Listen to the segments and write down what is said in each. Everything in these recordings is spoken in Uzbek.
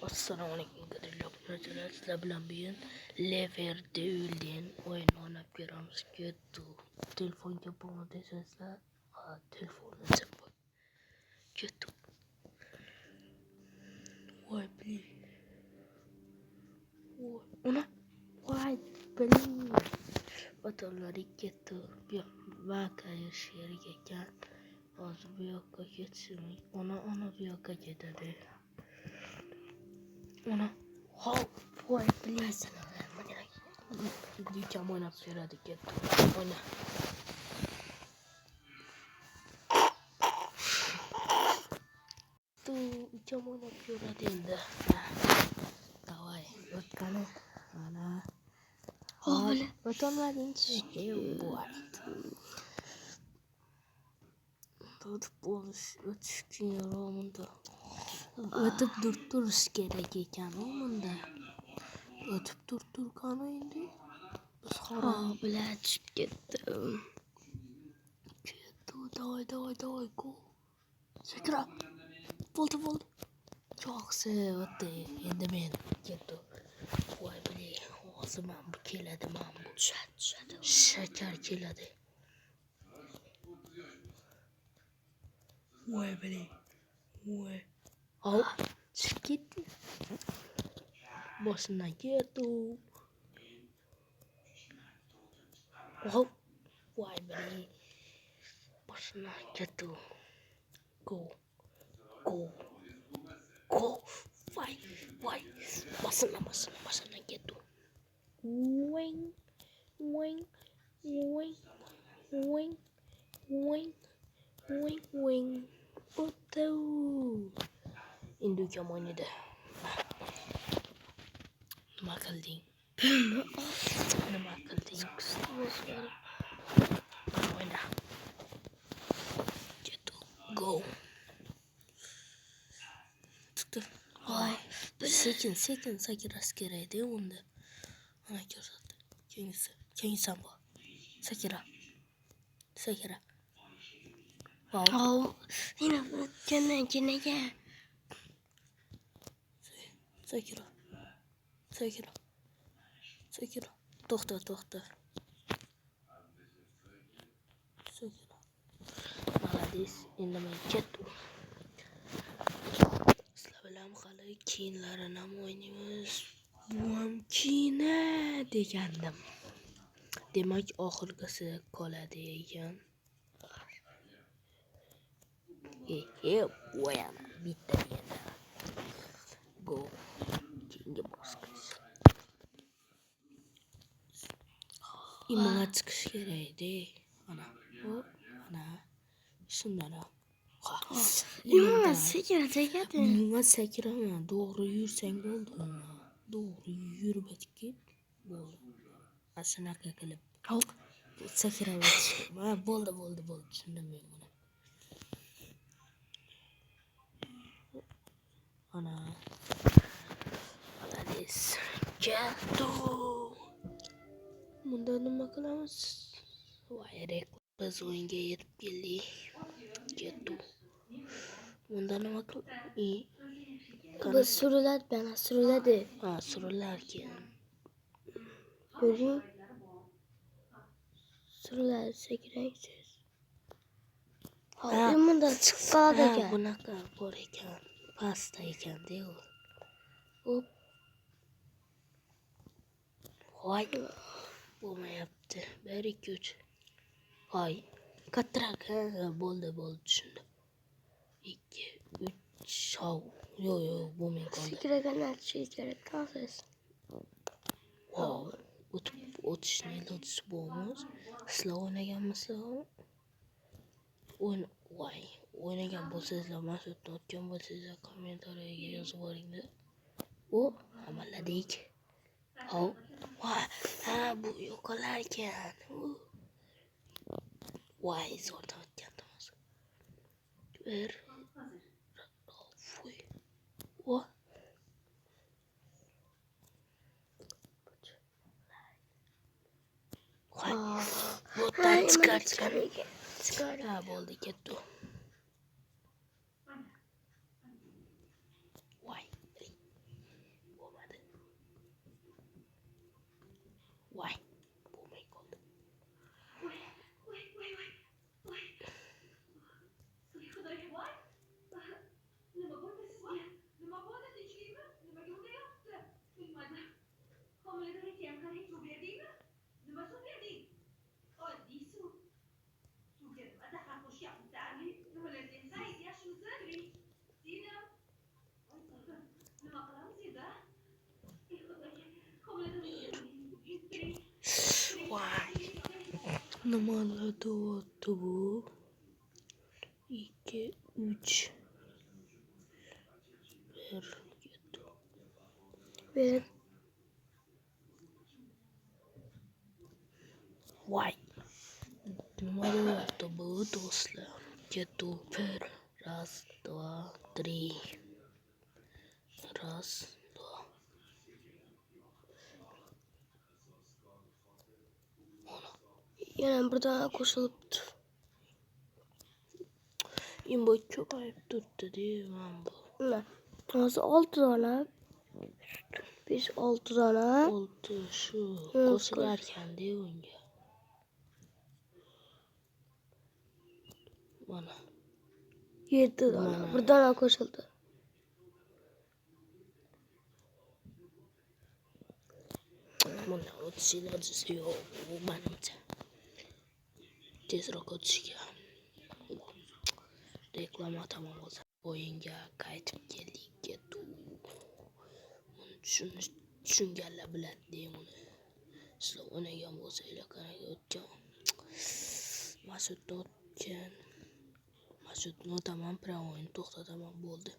Assalomu alaykum qadrli obunachilar, sizlar bilan bugun Lever Duel'den o'yin o'ynab ko'ramiz. Telefonga bo'lma desangizlar, telefonni chapa. Ketdi. Voy bil. Ona voy bil. Batonlari ketdi. Vaka yeriga ekan. Hozir bu yoqqa ketsin. Ona bu yoqqa ketadi. Ona hop voy bil. Diyeceğim oynab ko'radi ketdi. Oyna. Diyeceğim oynab ko'radi endi. Davay, o'tkani. Ana. Hop, batonlaring tushdi. Voy. Tutib o'tish kerak. O'tib turish kerak ekan bunda. O'tib turgani endi. Biz harom bilan tushib ketdim. Davay, go. Sakra. Bo'ldi. Yaxshi, o'tdi. Endi men ketdim. Voy bile, hozir men bu keladi, men bu tushadi. Shakar keladi. Voy bile. Voy. Hop, chiqib ketdi. Boshidan ketdi. Hop. Voy bile. Boshidan ketdi. Go. Voy. Boshidan ketdi. Wing. O'tdi. Endi ukam o'ynadi. Nima qilding? Oyna. Ketdi. Go. Chiqdi. Voy. Sekin sakrash kerak edi unda. Ana ko'rsatdi. Keyingisan bu. Sakra. Wow. Yine kenaga. Sakra. To'xta. Sakra. Молодец. Endi men ketdim. Sizlar bilan hali keyinlarini ham o'ynaymiz. Bu ham keyina degandim. Demak, oxirgisi qoladi ekan. Voyam bitta endi. Go. Keyingi bosqich. Imga chiqish kerak edi. Ana. Hop, ana. Shundan ham. Imga sakradi. Imga sakrama, to'g'ri yursang bo'ldi. To'g'ri yurib ket. Bo'ldi. Ashunaqa qilib. Hop. Sakrab o'tish. Bo'ldi. Tushundim men buni. Ana. Молодец. Ketdi. Bunda nima qilamiz? Voy, biz o'yinga yetib keldik. Ketdi. Bunda nima qilamiz? Biz suriladi. Surilarkan. Ko'ring. Suriladi, sakraysiz. Hop, bunda chiqib qoladi ekan. Bunaqa bor ekan. Pasta ekan-da u. Hop. Voy. Bo'lmayapti. 1 2 3. Voy. Kattaroq bo'ldi, tushundim. 2 3 shov. Yo'q, bo'lmay qoldi. Sakraganlar tushib kerak. Wow. O'tishni ilojisi bo'lmas. Sizlar o'ynaganmisizlar? O'ynagan bo'lsangizlar, mashhurda o'tgan bo'lsangizlar, kommentariyaga yozib yuboringlar. Amalladik. Hop. Bu yo'qolar ekan. Voy, zo'rda o'tganimiz. Bir. Voy. Botdan chiqar. Bo'ldi, ketdi. Voy. Nimalar deyapti bu? 2, 3. 1. Voy. Nima deyapti bu do'stlar? 2, 1. 1, 2, 3. 1, 2. Yana bir tane qo'shilibdi. Imbo ko'payib turibdi deyman bu. Hozir 6 dona. 5, 6 dona. 6 shu qo'shilar ekan-da unga. Mana 7 dona. Bir dona qo'shildi. Buni o'tishlar yo'q, bu menimcha. Tezroq o'tishga. Reklama tamom bo'lsa, o'yinga qaytib keldik. Tushunganlar biladi buni. Sizlar o'ynagan bo'lsanglar qanaqa o'tgan. Mas'udni o'tgan. Mas'udni o'taman, o'yin to'xtataman bo'ldi.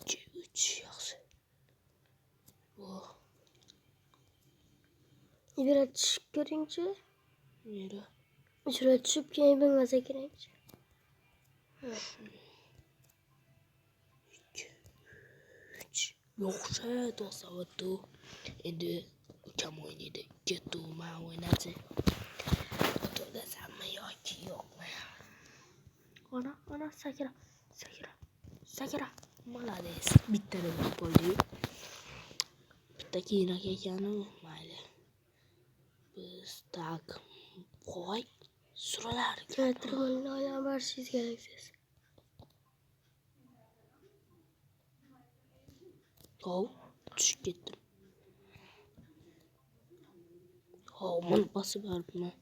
2, 3 yaxshi. Bu Yura tushib ko'ringchi. Yura tushib keyin bilmasa kerakchi. 2, 3. Yo'qsa to'xtatdi. Endi ukam o'ynaydi. Ketdi, men o'ynaychi. To'xtasammi yoki yo'qmi? Ana sakra. Malades. Bitta deb bo'ldi. Bitta keyinroq ekanu, mayli. Biz tak. Voy, suralar. Turmanni oyoq barishingiz kerak siz. Tushib ketdim. Mana bosib olibman.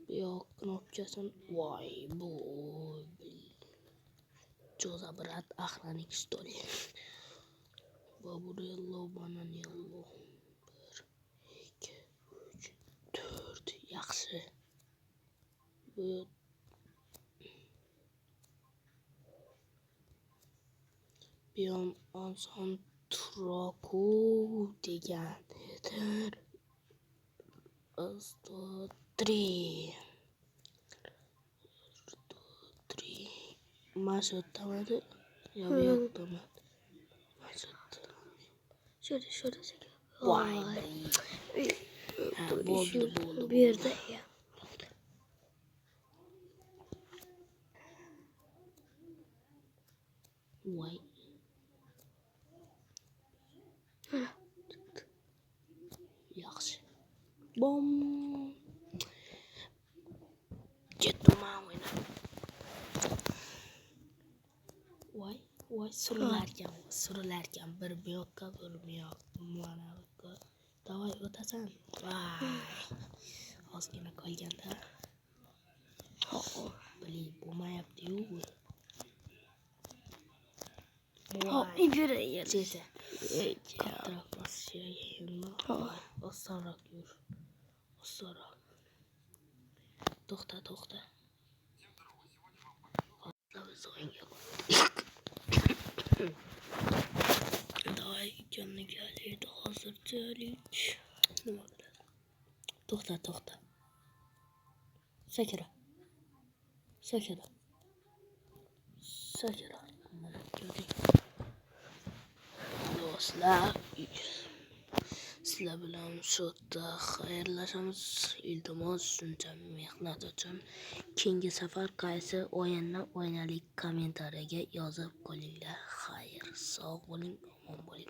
Bu yoq knopkasini. Voy, bu Cho'za brat охранник что ли? Baburello Bananello. 1, 2, 3, 4. Yaxshi. Bu Bion Anson Troku degandir. 1, 2, 3. Mas'ud tamadi. Ya yo'q tamadi. Mas'ud. Şurada sakın. Vay. Bo'ldi. Bir yerda ya. Voy. Yaxshi. Bom. Ketdim o'yna. Voy suralarkan bir bu yoqqa, bir bu yoqqa, mana bu. Davay o'tasan. Voy. Ozgina qolganda. Bilib bo'lmayapti-yu. Voy, yura yerda. Kattaroq bosishga osonroq yur. Osonroq. To'xta. Davay ukamni keladi hozirchalik. Nima qiladi? To'xta. Sakra. Mana ko'ring. Do'stlar, sizlar bilan shu yerda xayrlashamiz. Iltimos, shuncha mehnat uchun keyingi safar qaysi o'yinni o'ynaylik kommentariyaga yozib qo'yinglar. Xayr, sog' bo'ling, omon bo'ling.